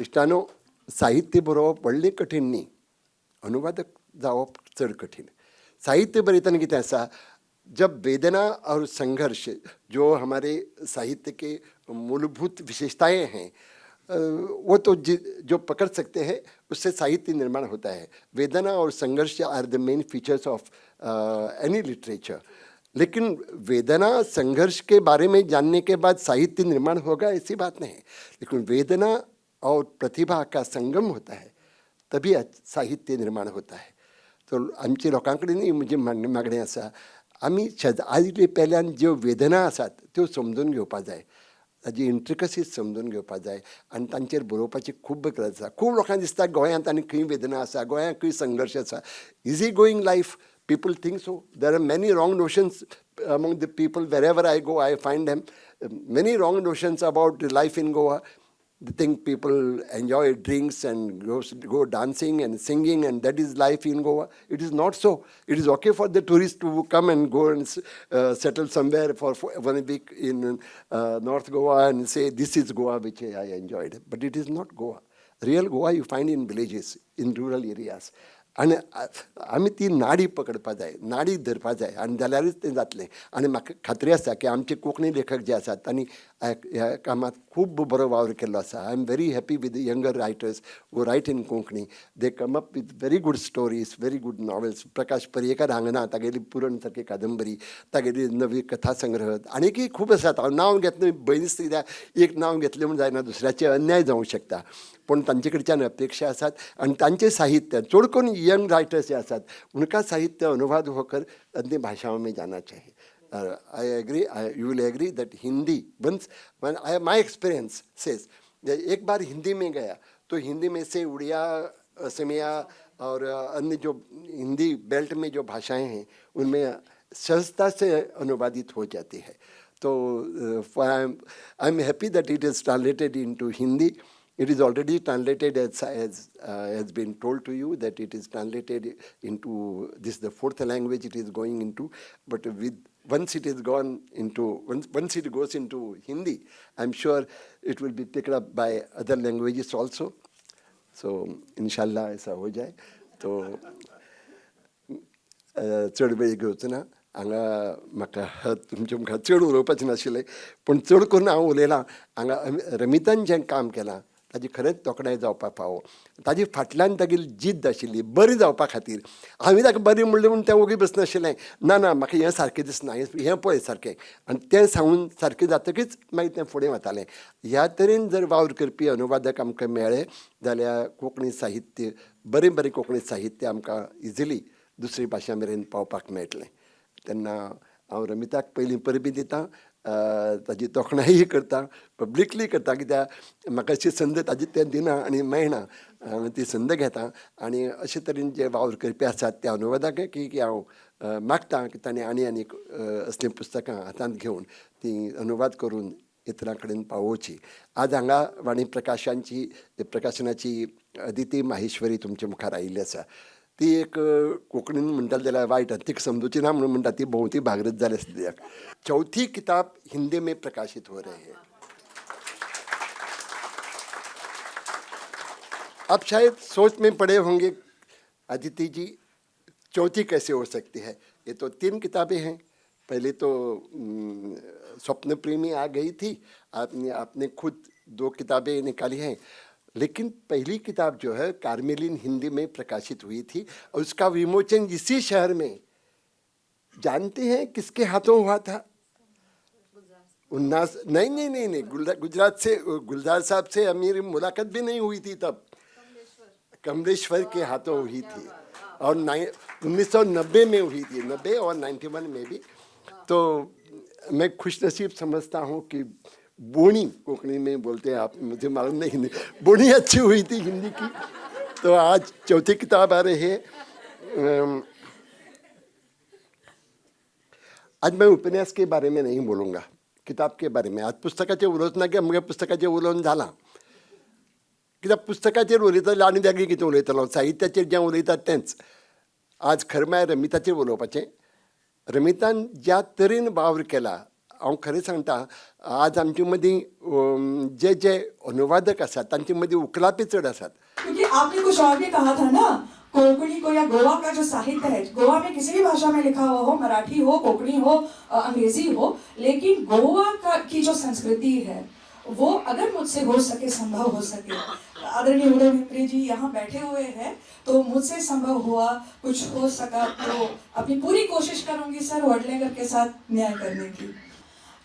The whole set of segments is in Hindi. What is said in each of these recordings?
इश्टानो, साहित्य बरोवप व्हडलें कठीण न्ही, अनुवादक जावप चड कठीण. साहित्य बरयतना कितें आसा, जब वेदना और संघर्ष जो हमारे साहित्य के मूलभूत विशेषताएं हैं, वो तो जो पकड़ सकते हैं उससे साहित्य निर्माण होता है. वेदना और संघर्ष are the main features of any literature. लेकिन वेदना संघर्ष के बारे में जानने के बाद साहित्य निर्माण होगा ऐसी बात नहीं है. लेकिन वेदना और प्रतिभा का संगम होता है तभी साहित्य निर्माण होता है. तो आमच्या लोकांकडे न्ही म्हणजे मागणें आसा, आमी आजले पेल्यान ज्यो वेदना आसात त्यो समजून घेवपाक जाय, ताजी इंट्रिकसीज समजून घेवपाक जाय आनी तांचेर बरोवपाची खूब गरज आसा. खूब लोकांक दिसता गोंयांत आनी खंय वेदना आसा, गोंयांत खंय संघर्श आसा. Easy going life, people think so. There are many wrong notions among the people. Wherever I go, I find them. Many wrong notions about life in Goa. They think people enjoy drinks and go dancing and singing, and that is life in Goa. It is not so. It is okay for the tourists to come and go and settle somewhere for 1 week in North Goa and say, this is Goa which I enjoyed. But it is not Goa. Real Goa you find in villages, in rural areas. आनी आमी ती नाडी पकडपा जाय, नाडी धरपा जाय, आनी जाल्यारूच तें जातलें. आनी म्हाका खात्री आसा की आमचे कोंकणी लेखक जे आसात तांणी ह्या कामांत खूब बरो वावर केल्लो आसा. I am very happy with younger writers who write in Konkani. They come up with very good stories, very good novels. Prakash Parienkar हांगा ना, तागेली पुरण सारकी कादंबरी, तागेली नवी कथा संग्रह आनीकय खूब आसात. हांव नांव घेतलें भयदिसता कित्याक एक नांव घेतलें म्हूण जायना, दुसऱ्याचे अन्याय जावंक शकता. पूण तांचे कडच्यान अपेक्षा आसात आनी तांचें साहित्य चड करून यंग रायटर्स जे आसात उनका साहित्य अनुवाद होकर अन्य भाषाओं में जाना चाहिए. I agree, you will agree that Hindi, once when my experience says, एक बार हिंदी में गया तो हिंदी में से उड़िया, असमिया और अन्य जो हिंदी बेल्ट में जो भाषाएं हैं उनमें सहजता से अनुवादित हो जाती है. तो I am happy that it is translated into Hindi. It is already translated, as has been told to you, that it is translated into this, the 4th language it is going into. But once it is gone into, once it goes into Hindi, I'm sure it will be picked up by other languages also. So inshallah ऐसा हो जाए. तो चड वेळ घेवचो ना. हांगा म्हाका तुमच्या मुखार चड उलोवपाचें नाशिल्लें, पूण चड करून हांव उलयलां. हांगा रमितान जें काम केलां ताजी खरेंच तोखणाय जावपाक फावो. ताजी फाटल्यान तागेली जिद्द आशिल्ली बरी जावपा खातीर. हांवें ताका बरें म्हणलें म्हणून तें ओगी बसनाशिल्लें. ना ना, म्हाका हें सारकें दिसना, हें पळय सारकें. आनी तें सांगून सारकें जातकीच मागीर तें फुडें वतालें. ह्या तरेन जर वावर करपी अनुवादक आमकां मेळ्ळे जाल्यार कोंकणी साहित्य, बरें बरें कोंकणी साहित्य आमकां इजिली दुसरी भाशा मेरेन पावपाक मेळटलें. तेन्ना हांव रमिताक पयलीं परबी दितां, ताजी तोखणाय करता, पब्लिकली करता. कित्याक म्हाका अशी संद ताजी तें दिना आनी मेळना, हांवें ती संद घेता. आनी अशे तरेन जे वावर करपी आसात त्या अनुवादकांय की हांव मागतां की ताणें आनी असलीं पुस्तकां हातांत घेवन ती अनुवाद करून इतरां कडेन पावोवची. आज हांगा वाणी प्रकाशनाची अदिती माहेश्वरी तुमच्या मुखार आयिल्ली आसा. ती एक कोंकणीन म्हणटाली जाल्यार वायट, तीक समजुची ना म्हणून म्हणटा ती भोंवती भागरत जाली सद्याक. 4थी किताब हिंदी में प्रकाशित हो रहे हैं. आप शायद सोच में पड़े होंगे, अदिति जी 4थी कैसे हो सकती है. ये तो 3 किताबें हैं. पहले तो स्वप्न प्रेमी आ गई थी, आपने खुद 2 किताबें निकाली हैं. लेकिन पहली किताब जो है कार्मेलिन हिंदी में प्रकाशित हुई थी और उसका विमोचन इसी शहर में, जानते हैं किसके हाथों हुआ था? उन्नास नहीं, गुजरात से गुलजार साहब से मेरी मुलाकात भी नहीं हुई थी तब. कमलेश्वर के हाथों हुई थी और 1990 में हुई थी, 90 और 91 में भी. तो मैं खुशनसीब समझता हूँ कि बोनी कोंकणी में बोलते हैं आप, मुझे मालूम नहीं, बोनी अच्छी हुई थी हिंदी की. तो आज 4थी किताब आ रही है. आज मैं उपन्यास के बारे में नहीं बोलूँगा, किताब के बारे में. आज पुस्तकाचेर उलोवच ना, की पुस्तकाचेर उलोवन जालां. कित्याक पुस्तकाचेर उलयतलो आनी वेगळी कितें उलयतलो, साहित्याचेर जें उलयतात तेंच. आज खरें म्हळ्यार रमिताचेर उलोवपाचें. रमितान ज्या तरेन वावर केला हांव खरें सांगता आज आमचे मदीं जे जे अनुवादक आसात तांचे मदीं उकलापी चड आसात. क्योंकि आपने कुछ और भी कहा था ना, कोंकणी को या गोवा का जो साहित्य है, गोवा में किसी भी भाषा में लिखा हुआ हो, मराठी हो, कोंकणी हो, अंग्रेजी हो, लेकिन गोवा की जो संस्कृति है वो अगर मुझसे हो सके, संभव हो सके, आदरणीय उदय भित्री जी यहाँ बैठे हुए हैं, तो मुझसे संभव हुआ, कुछ हो सका तो अपनी पूरी कोशिश करूंगी सर वर्डलेगर के साथ न्याय करने की,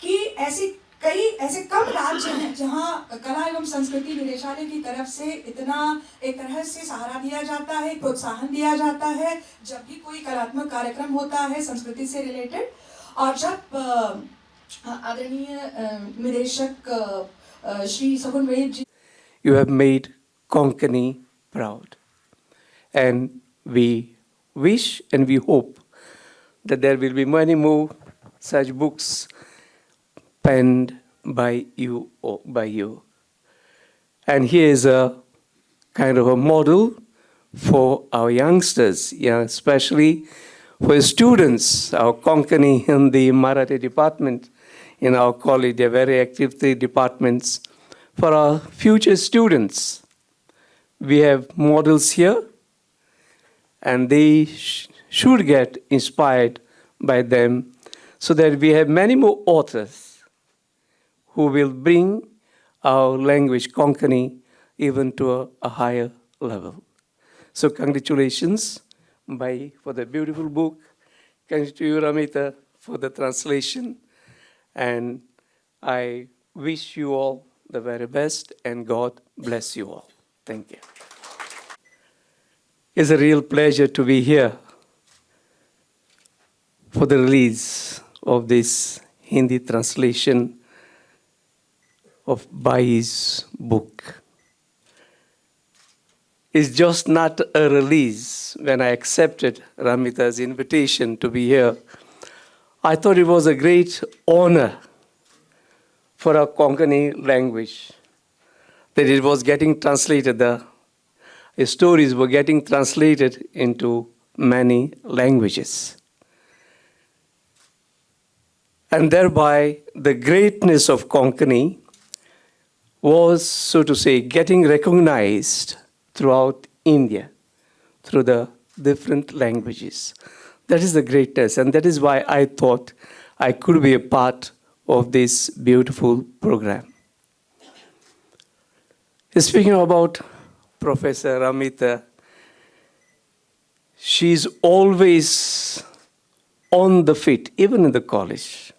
कि ऐसे कम राज्य हैं जहाँ कला एवं संस्कृति निदेशालय की तरफ से इतना एक तरह से सहारा दिया जाता है, प्रोत्साहन दिया जाता है जब भी कोई कलात्मक कार्यक्रम होता है संस्कृति से रिलेटेड. और जब आदरणीय निदेशक श्री सगुन वेद जी, You have made Konkani proud. And we wish and we hope that there will be many more such books penned by you. And here is a kind of a model for our youngsters, especially for students, our Konkani and the Marathi department in our college. They're very active, three departments. For our future students, we have models here, and they should get inspired by them so that we have many more authors who will bring our language, Konkani, even to a higher level. So congratulations for the beautiful book. Congratulations to you, Ramita, for the translation. And I wish you all the very best, and God bless you all. Thank you. It's a real pleasure to be here for the release of this Hindi translation of Bai's book. It's just not a release. When I accepted Ramita's invitation to be here, I thought it was a great honor for our Konkani language, that it was getting translated, the stories were getting translated into many languages. And thereby, the greatness of Konkani was, so to say, getting recognized throughout India, through the different languages. That is the greatness, and that is why I thought I could be a part of this beautiful program. Speaking about Professor Ramita, she's always on the feet, even in the college.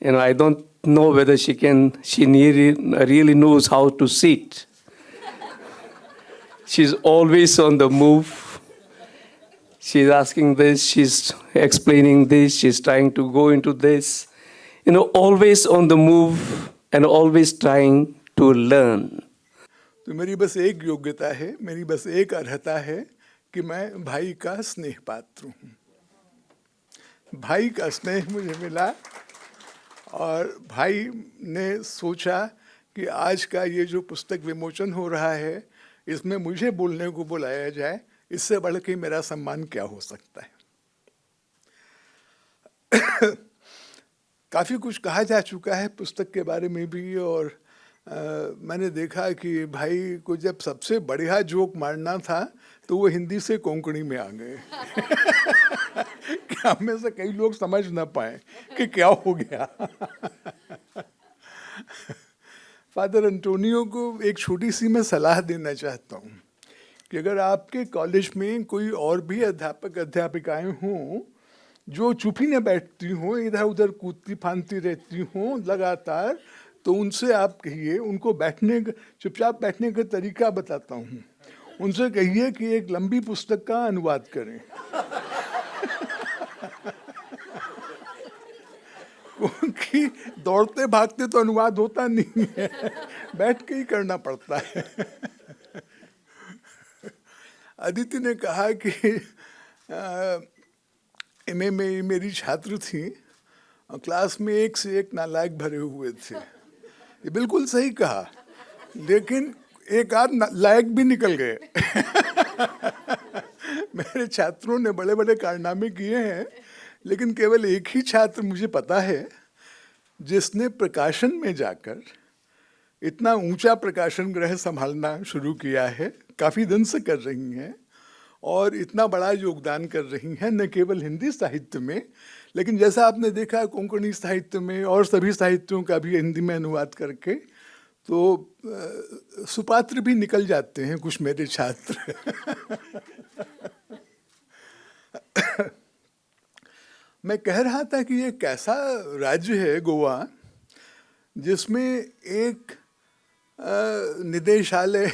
I don't know whether she really knows how to sit. She's always on the move. She's asking this, she's explaining this, she's trying to go into this. Always on the move and always trying to learn. तो मेरी बस एक योग्यता है, मेरी बस एक अर्हता है कि मैं भाई का स्नेह पात्र हूँ. भाई का स्नेह मुझे मिला और भाई ने सोचा कि आज का ये जो पुस्तक विमोचन हो रहा है, इसमें मुझे बोलने को बुलाया जाए, इससे बढ़ के मेरा सम्मान क्या हो सकता है. काफ़ी कुछ कहा जा चुका है पुस्तक के बारे में भी, और मैंने देखा कि भाई को जब सबसे बढ़िया जोक मारना था तो वो हिंदी से कोंकणी में आ गए. क्या में से कई लोग समझ ना पाए कि क्या हो गया. फादर एंटोनियो को एक छोटी सी मैं सलाह देना चाहता हूँ कि अगर आपके कॉलेज में कोई और भी अध्यापक अध्यापिकाएं हों जो चुप ही न बैठती हों, इधर उधर कूदती फांदती रहती हों लगातार, तो उनसे आप कहिए, उनको चुपचाप बैठने का तरीका बताता हूँ. उनसे कहिए कि एक लंबी पुस्तक का अनुवाद करें. क्योंकि दौड़ते भागते तो अनुवाद होता नहीं है, बैठ के ही करना पड़ता है. अदिति ने कहा कि एमए में मेरी छात्र थी, क्लास में एक से एक नालायक भरे हुए थे. ये बिल्कुल सही कहा, लेकिन एक आध लायक भी निकल गए. मेरे छात्रों ने बड़े बड़े कारनामे किए हैं, लेकिन केवल एक ही छात्र मुझे पता है जिसने प्रकाशन में जाकर इतना ऊंचा प्रकाशन गृह संभालना शुरू किया है, काफ़ी दिन से कर रही हैं और इतना बड़ा योगदान कर रही हैं, न केवल हिंदी साहित्य में, लेकिन जैसा आपने देखा कोंकणी साहित्य में और सभी साहित्यों का भी हिंदी में अनुवाद करके, तो सुपात्र भी निकल जाते हैं कुछ मेरे छात्र। मैं कह रहा था कि ये कैसा राज्य है गोवा जिसमें एक निदेशालय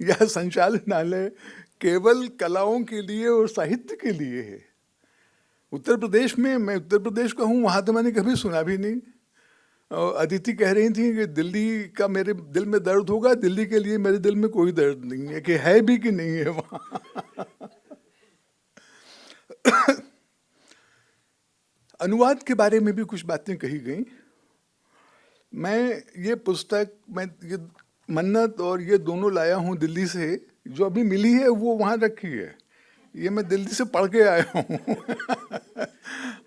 या संचालनालय केवल कलाओं के लिए और साहित्य के लिए है। उत्तर प्रदेश में, मैं उत्तर प्रदेश का हूँ, वहाँ तो मैंने कभी सुना भी नहीं। अदिति कह रही थी कि दिल्ली का मेरे दिल में दर्द होगा, दिल्ली के लिए मेरे दिल में कोई दर्द नहीं है, कि है भी कि नहीं है वहाँ। अनुवाद के बारे में भी कुछ बातें कही गई। मैं ये पुस्तक, मैं ये मन्नत और ये दोनों लाया हूँ दिल्ली से, जो अभी मिली है वो वहाँ रखी है, ये मैं दिल्ली से पढ़ के आया हूँ।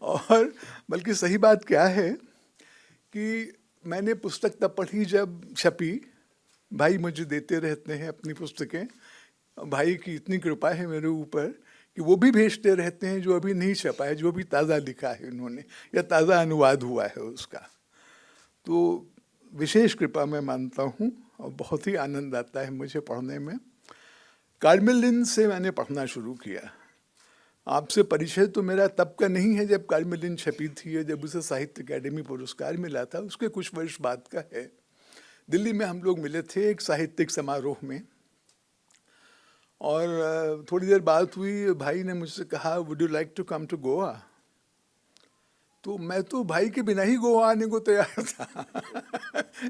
और बल्कि सही बात क्या है कि मैंने पुस्तक तब पढ़ी जब छपी। भाई मुझे देते रहते हैं अपनी पुस्तकें, भाई की इतनी कृपा है मेरे ऊपर कि वो भी भेजते रहते हैं जो अभी नहीं छपा है, जो भी ताज़ा लिखा है उन्होंने या ताज़ा अनुवाद हुआ है उसका। तो विशेष कृपा मैं मानता हूँ और बहुत ही आनंद आता है मुझे पढ़ने में। कार्मेल लिन से मैंने पढ़ना शुरू किया। आपसे परिचय तो मेरा तब का नहीं है जब कार्मेल लिन छपी थी या जब उसे साहित्य अकेडमी पुरस्कार मिला था, उसके कुछ वर्ष बाद का है। दिल्ली में हम लोग मिले थे एक साहित्यिक समारोह में, और थोड़ी देर बात हुई, भाई ने मुझसे कहा would you like to come to Goa. तो मैं तो भाई के बिना ही गोवा आने को तैयार था।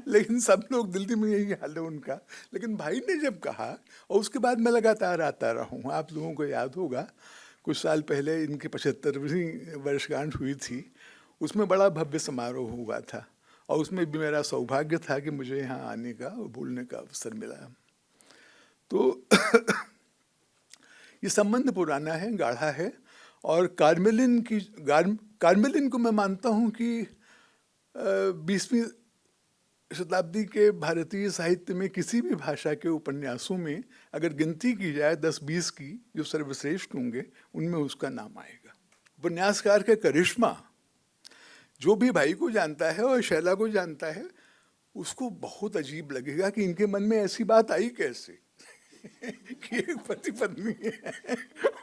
लेकिन सब लोग, दिल्ली में यही हाल है उनका, लेकिन भाई ने जब कहा, और उसके बाद मैं लगातार आता रहा हूँ। आप लोगों को याद होगा कुछ साल पहले इनकी 75वीं वर्षगांठ हुई थी, उसमें बड़ा भव्य समारोह हुआ था और उसमें भी मेरा सौभाग्य था कि मुझे यहाँ आने का और बोलने का अवसर मिला। तो ये संबंध पुराना है, गाढ़ा है। और कार्मेलिन को मैं मानता हूँ कि 20वीं शताब्दी के भारतीय साहित्य में किसी भी भाषा के उपन्यासों में अगर गिनती की जाए 10-20 की जो सर्वश्रेष्ठ होंगे, उनमें उसका नाम आएगा। उपन्यासकार का करिश्मा जो भी भाई को जानता है और शैला को जानता है, उसको बहुत अजीब लगेगा कि इनके मन में ऐसी बात आई कैसे कि एक पति पत्नी है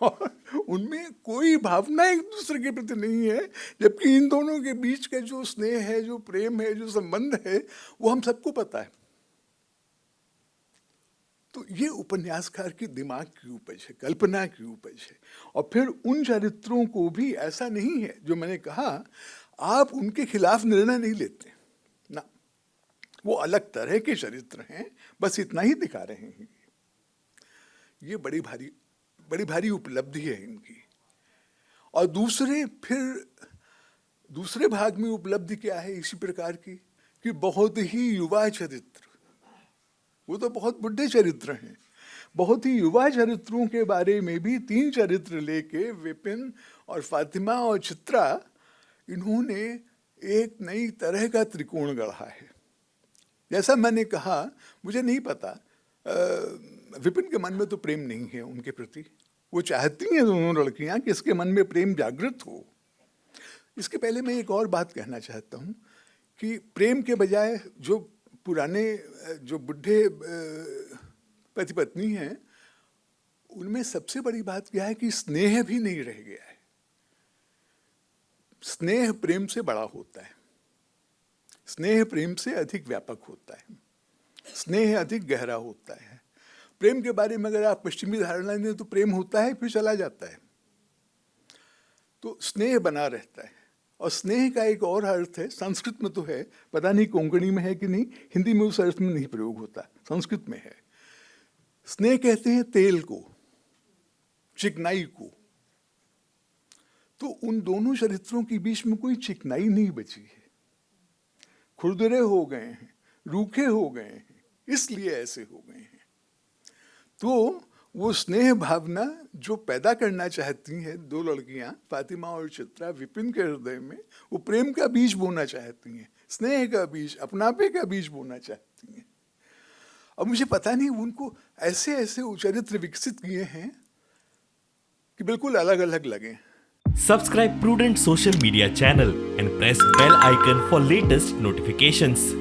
और उनमें कोई भावना एक दूसरे के प्रति नहीं है, जबकि इन दोनों के बीच का जो स्नेह है, जो प्रेम है, जो संबंध है, वो हम सबको पता है। तो ये उपन्यासकार की दिमाग की उपज है, कल्पना की उपज है। और फिर उन चरित्रों को भी ऐसा नहीं है, जो मैंने कहा, आप उनके खिलाफ निर्णय नहीं लेते ना, वो अलग तरह के चरित्र हैं, बस इतना ही दिखा रहे हैं। ये बड़ी भारी उपलब्धि है इनकी। और दूसरे भाग में उपलब्धि क्या है इसी प्रकार की कि बहुत ही युवा चरित्र, वो तो बहुत बुढ़े चरित्र हैं, बहुत ही युवा चरित्रों के बारे में भी 3 चरित्र लेके विपिन और फातिमा और चित्रा, इन्होंने एक नई तरह का त्रिकोण गढ़ा है। जैसा मैंने कहा, मुझे नहीं पता, विपिन के मन में तो प्रेम नहीं है उनके प्रति, वो चाहती हैं दोनों लड़कियां कि इसके मन में प्रेम जागृत हो। इसके पहले मैं एक और बात कहना चाहता हूँ कि प्रेम के बजाय जो पुराने, जो बुढ़े पति पत्नी हैं, उनमें सबसे बड़ी बात क्या है कि स्नेह भी नहीं रह गया है। स्नेह प्रेम से बड़ा होता है, स्नेह प्रेम से अधिक व्यापक होता है, स्नेह अधिक गहरा होता है। प्रेम के बारे में अगर आप पश्चिमी धारणा दें तो प्रेम होता है फिर चला जाता है, तो स्नेह बना रहता है। और स्नेह का एक और अर्थ है, संस्कृत में तो है, पता नहीं कोंकणी में है कि नहीं, हिंदी में उस अर्थ में नहीं प्रयोग होता, संस्कृत में है। स्नेह कहते हैं तेल को, चिकनाई को। तो उन दोनों चरित्रों के बीच में कोई चिकनाई नहीं बची है, खुरदरे हो गए हैं, रूखे हो गए हैं, इसलिए ऐसे हो गए हैं। तो वो स्नेह भावना जो पैदा करना चाहती हैं दो लड़कियां, फातिमा और चित्रा, विपिन के हृदय में, वो प्रेम का बीज बोना चाहती हैं, स्नेह का बीज, अपनापे का बीज बोना चाहती हैं। अब मुझे पता नहीं उनको ऐसे ऐसे चरित्र विकसित किए हैं कि बिल्कुल अलग अलग लगे। Subscribe Prudent social media channel and press bell icon for latest notifications.